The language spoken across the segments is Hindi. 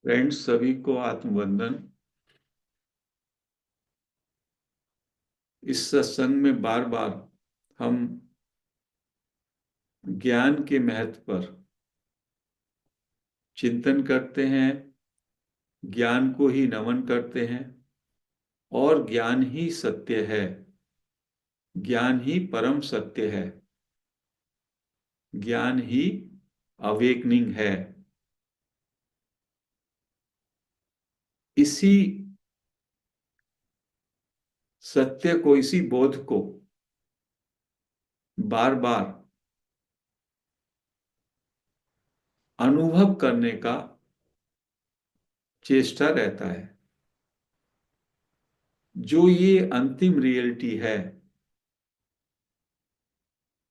फ्रेंड्स, सभी को आत्मवंदन। इस सत्संग में बार बार हम ज्ञान के महत्व पर चिंतन करते हैं, ज्ञान को ही नमन करते हैं और ज्ञान ही सत्य है, ज्ञान ही परम सत्य है, ज्ञान ही अवेकनिंग है। इसी सत्य को, इसी बोध को बार बार अनुभव करने का चेष्टा रहता है। जो ये अंतिम रियलिटी है,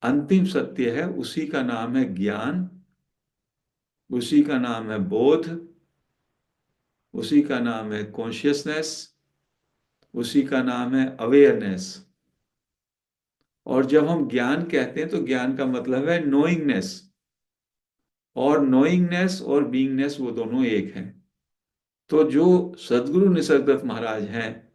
अंतिम सत्य है, उसी का नाम है ज्ञान, उसी का नाम है बोध, उसी का नाम है कॉन्शियसनेस, उसी का नाम है अवेयरनेस। और जब हम ज्ञान कहते हैं तो ज्ञान का मतलब है नोइंगनेस, और नोइंगनेस और बीइंगनेस वो दोनों एक हैं। तो जो सदगुरु निसर्गदत्त महाराज हैं,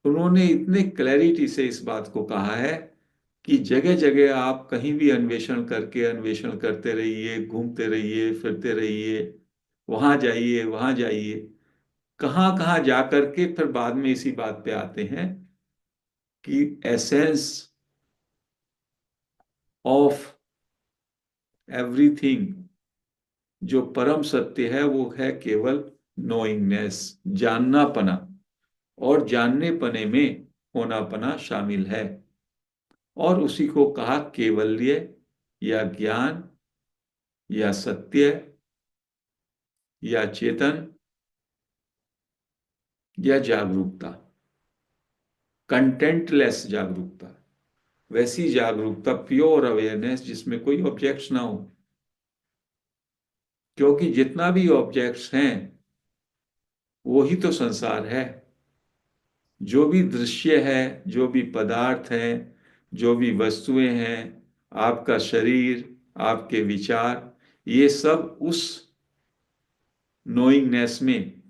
उन्होंने इतने क्लैरिटी से इस बात को कहा है कि जगह जगह आप कहीं भी अन्वेषण करते रहिए, घूमते रहिए, फिरते रहिए, वहां जाइए, कहाँ कहाँ जाकर के फिर बाद में इसी बात पे आते हैं कि एसेंस ऑफ एवरीथिंग, जो परम सत्य है, वो है केवल नोइंगनेस, जाननापना। और जानने पने में होनापना शामिल है। और उसी को कहा केवल्य या ज्ञान या सत्य या चेतन या जागरूकता, कंटेंटलेस जागरूकता, वैसी जागरूकता, प्योर अवेयरनेस जिसमें कोई ऑब्जेक्ट्स ना हो। क्योंकि जितना भी ऑब्जेक्ट्स हैं वो ही तो संसार है। जो भी दृश्य है, जो भी पदार्थ है, जो भी वस्तुएं हैं, आपका शरीर, आपके विचार, ये सब उस नोइंगनेस में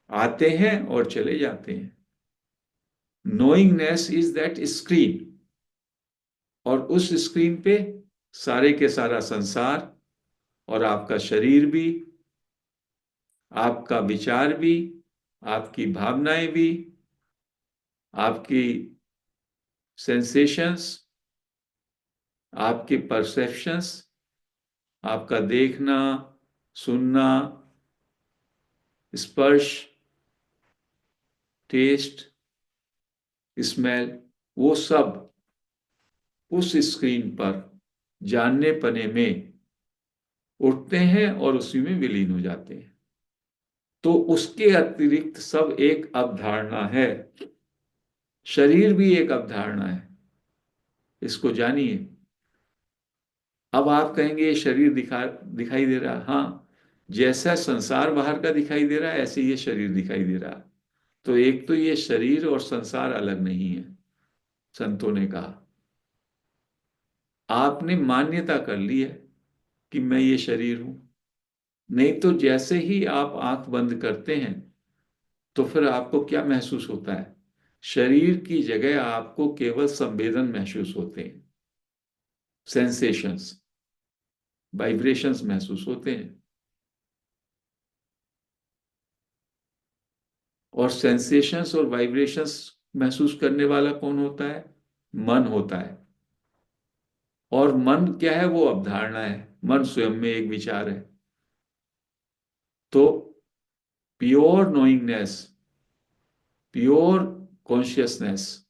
आते हैं और चले जाते हैं। नोइंगनेस इज दैट स्क्रीन, और उस स्क्रीन पे सारे के सारा संसार और आपका शरीर भी, आपका विचार भी, आपकी भावनाएं भी, आपकी सेंसेशंस, आपके परसेप्शंस, आपका देखना, सुनना, स्पर्श, टेस्ट, स्मेल, वो सब उस स्क्रीन पर जानने पने में उठते हैं और उसी में विलीन हो जाते हैं। तो उसके अतिरिक्त सब एक अवधारणा है। शरीर भी एक अवधारणा है, इसको जानिए। अब आप कहेंगे ये शरीर दिखाई दे रहा है। हाँ, जैसा संसार बाहर का दिखाई दे रहा है, ऐसे ये शरीर दिखाई दे रहा है। तो एक तो ये शरीर और संसार अलग नहीं है, संतों ने कहा। आपने मान्यता कर ली है कि मैं ये शरीर हूं। नहीं तो जैसे ही आप आंख बंद करते हैं तो फिर आपको क्या महसूस होता है? शरीर की जगह आपको केवल संवेदन महसूस होते हैं, सेंसेशंस, वाइब्रेशंस महसूस होते हैं। और सेंसेशंस और वाइब्रेशंस महसूस करने वाला कौन होता है? मन होता है। और मन क्या है? वो अवधारणा है। मन स्वयं में एक विचार है। तो प्योर नोइंगनेस, प्योर कॉन्शियसनेस,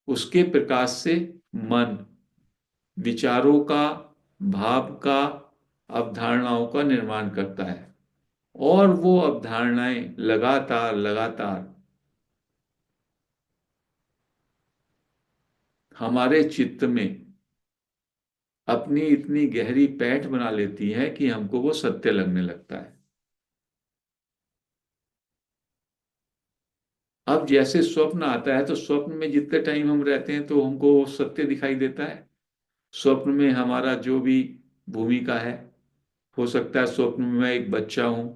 उसके प्रकाश से मन विचारों का, भाव का, अवधारणाओं का निर्माण करता है। और वो अवधारणाएं लगातार लगातार हमारे चित्त में अपनी इतनी गहरी पैठ बना लेती है कि हमको वो सत्य लगने लगता है। अब जैसे स्वप्न आता है तो स्वप्न में जितने टाइम हम रहते हैं तो हमको वो सत्य दिखाई देता है। स्वप्न में हमारा जो भी भूमिका है, हो सकता है स्वप्न में मैं एक बच्चा हूं,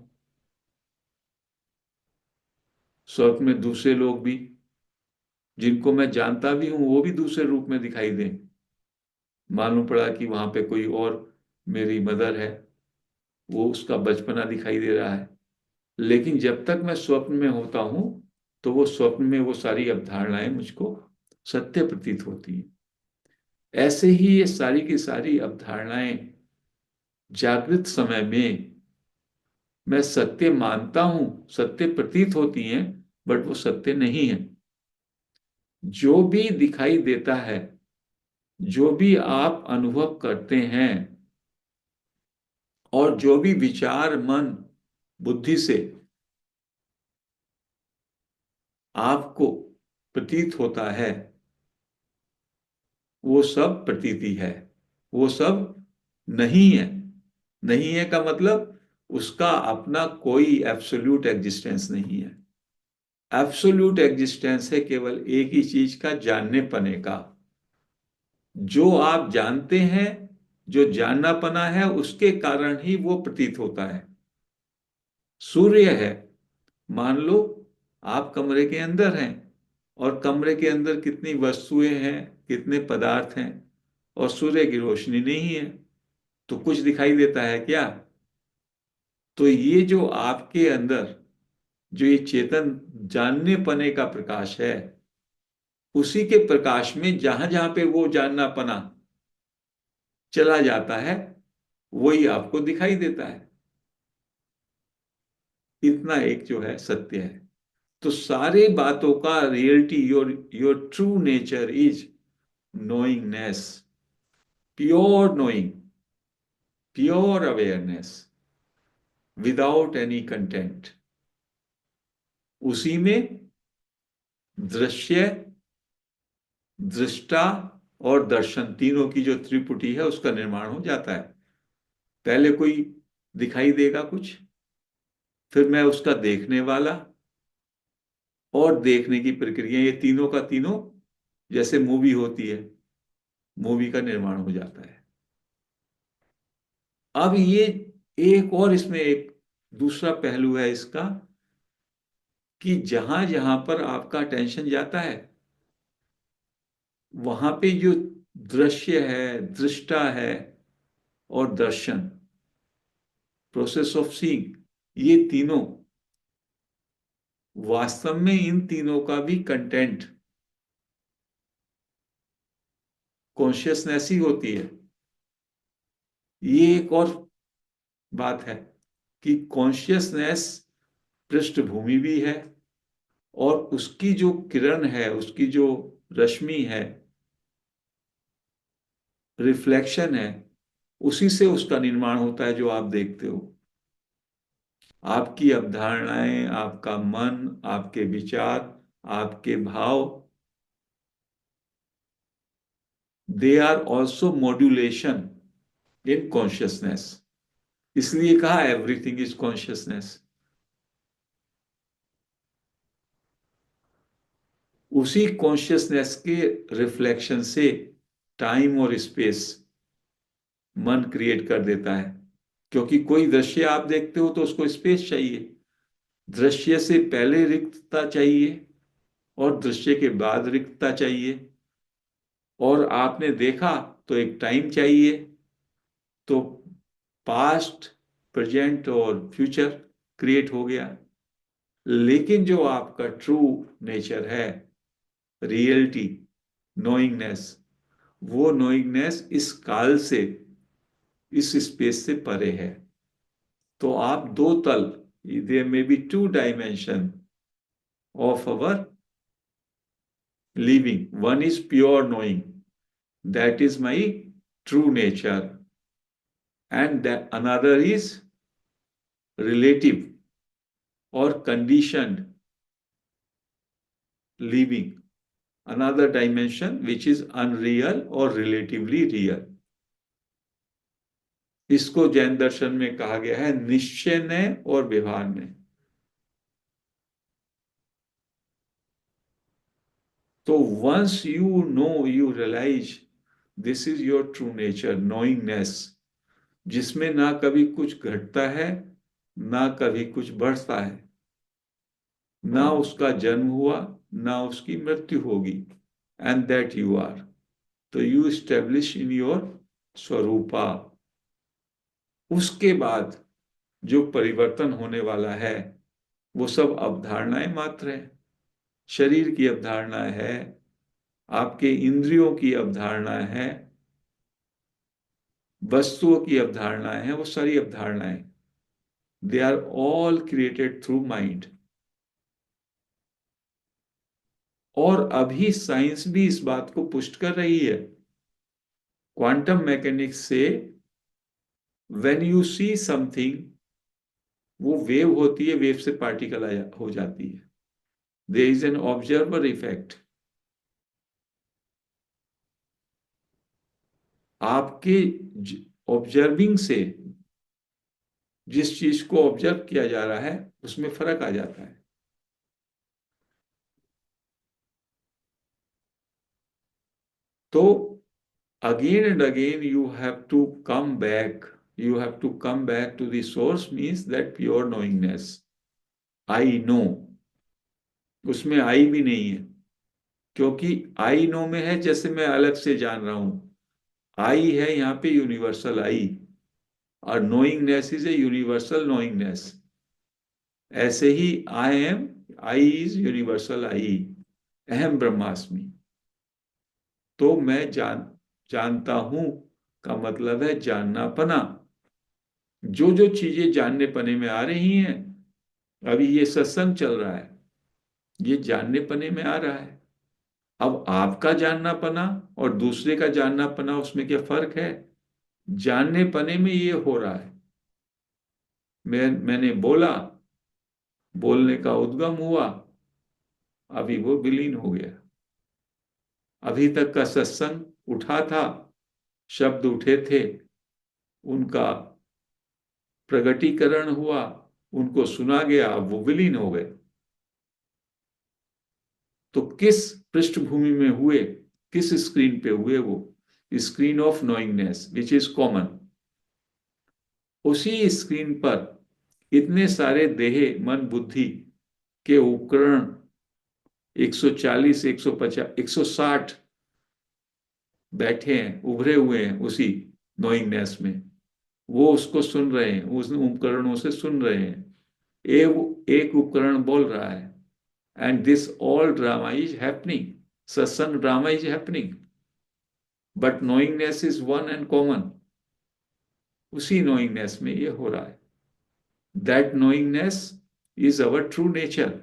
स्वप्न में दूसरे लोग भी जिनको मैं जानता भी हूं वो भी दूसरे रूप में दिखाई दें। मालूम पड़ा कि वहां पे कोई और मेरी मदर है, वो उसका बचपना दिखाई दे रहा है। लेकिन जब तक मैं स्वप्न में होता हूं तो वो स्वप्न में वो सारी अवधारणाएं मुझको सत्य प्रतीत होती हैं। ऐसे ही ये सारी की सारी अवधारणाएं जागृत समय में मैं सत्य मानता हूं, सत्य प्रतीत होती हैं, बट वो सत्य नहीं है। जो भी दिखाई देता है, जो भी आप अनुभव करते हैं, और जो भी विचार मन बुद्धि से आपको प्रतीत होता है, वो सब प्रतीति है, वो सब नहीं है। नहीं है का मतलब उसका अपना कोई एब्सोल्यूट एग्जिस्टेंस नहीं है। एब्सोल्यूट एग्जिस्टेंस है केवल एक ही चीज का, जानने पने का। जो आप जानते हैं, जो जानना पना है, उसके कारण ही वो प्रतीत होता है। सूर्य है, मान लो आप कमरे के अंदर हैं, और कमरे के अंदर कितनी वस्तुएं हैं, कितने पदार्थ हैं, और सूर्य की रोशनी नहीं है, तो कुछ दिखाई देता है क्या? तो ये जो आपके अंदर जो ये चेतन जानने पने का प्रकाश है, उसी के प्रकाश में जहां जहां पे वो जानना पना चला जाता है, वही आपको दिखाई देता है। इतना एक जो है सत्य है। तो सारे बातों का reality, your your true nature is knowingness, pure knowing, pure awareness, without any content. उसी में दृश्य, दृष्टा और दर्शन, तीनों की जो त्रिपुटी है उसका निर्माण हो जाता है। पहले कोई दिखाई देगा कुछ, फिर मैं उसका देखने वाला, और देखने की प्रक्रिया, ये तीनों का तीनों जैसे मूवी होती है, मूवी का निर्माण हो जाता है। अब ये एक और इसमें एक दूसरा पहलू है इसका, कि जहां जहां पर आपका अटेंशन जाता है, वहां पे जो दृश्य है, दृष्टा है, और दर्शन, प्रोसेस ऑफ सीइंग, ये तीनों वास्तव में, इन तीनों का भी कंटेंट कॉन्शियसनेस ही होती है। ये एक और बात है कि कॉन्शियसनेस पृष्ठभूमि भी है, और उसकी जो किरण है, उसकी जो रश्मि है, रिफ्लेक्शन है, उसी से उसका निर्माण होता है जो आप देखते हो। आपकी अवधारणाएं, आपका मन, आपके विचार, आपके भाव, they are also modulation in consciousness. इसलिए कहा एवरीथिंग इज कॉन्शियसनेस। उसी कॉन्शियसनेस के रिफ्लेक्शन से टाइम और स्पेस मन क्रिएट कर देता है। क्योंकि कोई दृश्य आप देखते हो तो उसको स्पेस चाहिए, दृश्य से पहले रिक्तता चाहिए, और दृश्य के बाद रिक्तता चाहिए, और आपने देखा तो एक टाइम चाहिए। तो पास्ट, प्रेजेंट और फ्यूचर क्रिएट हो गया। लेकिन जो आपका ट्रू नेचर है, रियलिटी, नोइंगनेस, वो नोइंगनेस इस काल से, इस स्पेस से परे है। तो आप दो तल, there may be two dimension of our living. One is pure knowing, that is my true nature, and that another is relative or conditioned living, another dimension which is unreal or relatively real. इसको जैन दर्शन में कहा गया है निश्चय ने और व्यवहार ने। तो once you know, you realise this is your true nature, knowingness, जिसमें ना कभी कुछ घटता है ना कभी कुछ बढ़ता है, ना उसका जन्म हुआ ना उसकी मृत्यु होगी, एंड दैट यू आर। तो यू स्टेब्लिश इन योर स्वरूपा। उसके बाद जो परिवर्तन होने वाला है वो सब अवधारणाएं मात्र है। शरीर की अवधारणा है, आपके इंद्रियों की अवधारणा है, वस्तुओं की अवधारणाएं हैं, वो सारी अवधारणाएं, they are all created through mind. और अभी साइंस भी इस बात को पुष्ट कर रही है। क्वांटम मैकेनिक्स से व्हेन यू सी समथिंग, वो वेव होती है, वेव से पार्टिकल हो जाती है। There is an observer effect. आपके ऑब्जर्विंग से जिस चीज को ऑब्जर्व किया जा रहा है उसमें फर्क आ जाता है। तो again and again you have to come back to the source, means that pure knowingness, I know। उसमें आई भी नहीं है, क्योंकि आई नो में है जैसे मैं अलग से जान रहा हूं। आई है यहाँ पे यूनिवर्सल आई, और नोइंगनेस इज ए यूनिवर्सल नोइंगनेस। ऐसे ही I am, I is universal I, अहम ब्रह्मास्मि। तो मैं जानता हूं का मतलब है जानना पना। जो जो चीजें जानने पने में आ रही हैं, अभी ये सत्संग चल रहा है, ये जानने पने में आ रहा है। अब आपका जानना पना और दूसरे का जानना पना, उसमें क्या फर्क है? जानने पने में ये हो रहा है। मैंने बोला, बोलने का उद्गम हुआ, अभी वो विलीन हो गया। अभी तक का सत्संग उठा था, शब्द उठे थे, उनका प्रगटीकरण हुआ, उनको सुना गया, अब वो विलीन हो गए। तो किस पृष्ठभूमि में हुए, किस स्क्रीन पे हुए? वो screen of knowingness which is common. उसी स्क्रीन पर इतने सारे देह मन बुद्धि के उपकरण, 140 150 160 बैठे हैं, उभरे हुए हैं उसी नोइंगनेस में। वो उसको सुन रहे हैं, उस उपकरणों से सुन रहे हैं। एक उपकरण बोल रहा है, and this all drama is happening. सत्संग drama is happening, but knowingness is one and common. उसी नोइंगनेस में ये हो रहा है। That knowingness is our true nature.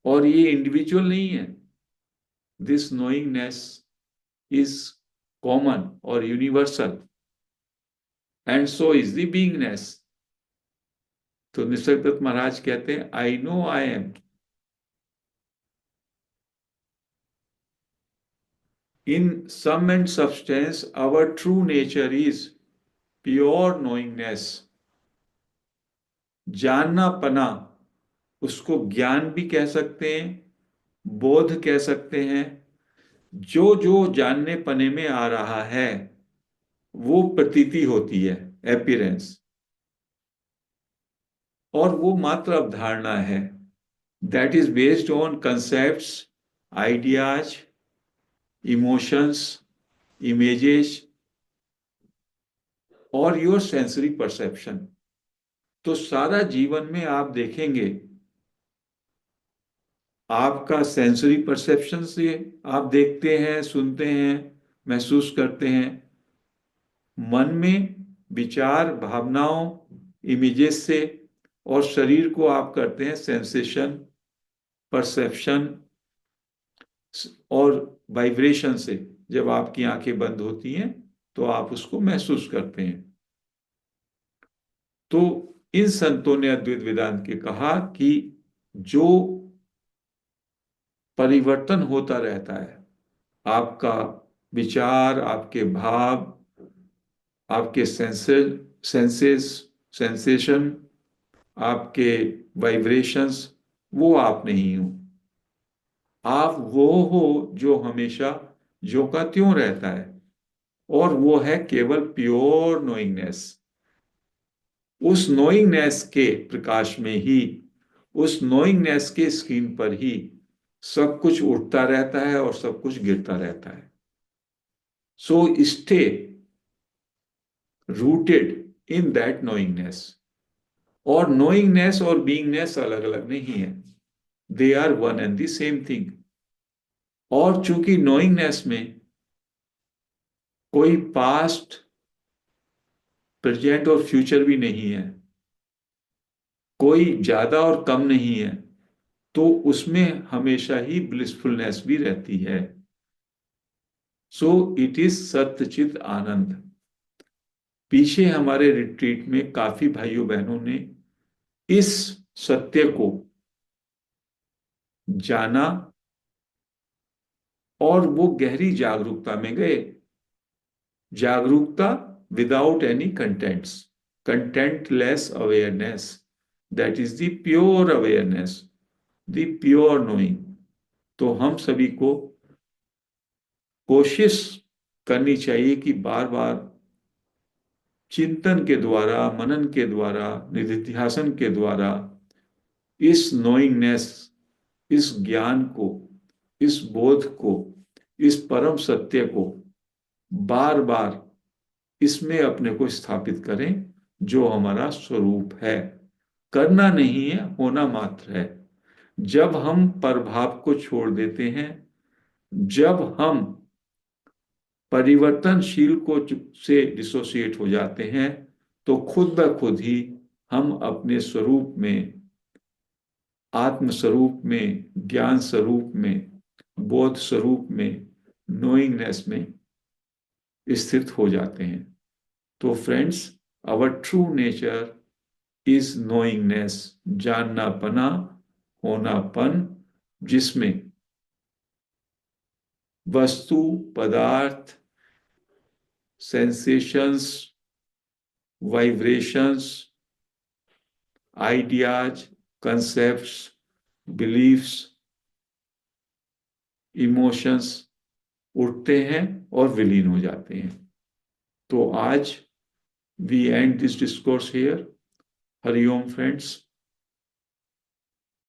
और ये इंडिविजुअल नहीं है, दिस नोइंगनेस इज कॉमन और universal, and so is the beingness. तो निसर्गदत्त महाराज कहते हैं, I know I am. In sum and substance our true nature is pure knowingness. जानना पना, उसको ज्ञान भी कह सकते हैं, बोध कह सकते हैं। जो जो जानने पने में आ रहा है वो प्रतीति होती है, एपियरेंस। और वो मात्र अवधारणा है, that is based on concepts, ideas, emotions, images और योर सेंसरी परसेप्शन। तो सारा जीवन में आप देखेंगे, आपका सेंसरी परसेप्शन से आप देखते हैं, सुनते हैं, महसूस करते हैं। मन में विचार, भावनाओं, इमेजेस से, और शरीर को आप करते हैं सेंसेशन, परसेप्शन और वाइब्रेशन से। जब आपकी आंखें बंद होती हैं तो आप उसको महसूस करते हैं। तो इन संतों ने अद्वैत वेदांत के कहा कि जो परिवर्तन होता रहता है, आपका विचार, आपके भाव, आपके सेंसेस, सेंसेशन, आपके वाइब्रेशंस, वो आप नहीं हो। आप वो हो जो हमेशा ज्यों का त्यों रहता है। और वो है केवल प्योर नोइंगनेस। उस नोइंगनेस के प्रकाश में ही, उस नोइंगनेस के स्क्रीन पर ही सब कुछ उठता रहता है और सब कुछ गिरता रहता है। So stay rooted in that knowingness. और नोइंगनेस और बीइंगनेस अलग अलग नहीं है, they are one and the same thing. और चूंकि नोइंगनेस में कोई पास्ट, प्रेजेंट और फ्यूचर भी नहीं है, कोई ज्यादा और कम नहीं है, तो उसमें हमेशा ही ब्लिसफुलनेस भी रहती है। सो इट इज सत्यचित आनंद। पीछे हमारे रिट्रीट में काफी भाइयों बहनों ने इस सत्य को जाना और वो गहरी जागरूकता में गए। जागरूकता without any contents, contentless awareness, that is the pure awareness, the pure knowing. तो हम सभी को कोशिश करनी चाहिए कि बार बार चिंतन के द्वारा, मनन के द्वारा, निधिध्यासन के द्वारा इस नोइंगनेस, इस ज्ञान को, इस बोध को, इस परम सत्य को बार बार इसमें अपने को स्थापित करें, जो हमारा स्वरूप है। करना नहीं है, होना मात्र है। जब हम प्रभाव को छोड़ देते हैं, जब हम परिवर्तनशील को से डिसोसिएट हो जाते हैं, तो खुद ब खुद ही हम अपने स्वरूप में, आत्म स्वरूप में, ज्ञान स्वरूप में, बोध स्वरूप में, नोइंगनेस में स्थित हो जाते हैं। तो friends, our true nature is knowingness, जाननापना, होनापन, जिसमें वस्तु, पदार्थ, sensations, vibrations, ideas, concepts, beliefs, emotions उठते हैं और विलीन हो जाते हैं। तो आज we end this discourse here. हरिओम फ्रेंड्स।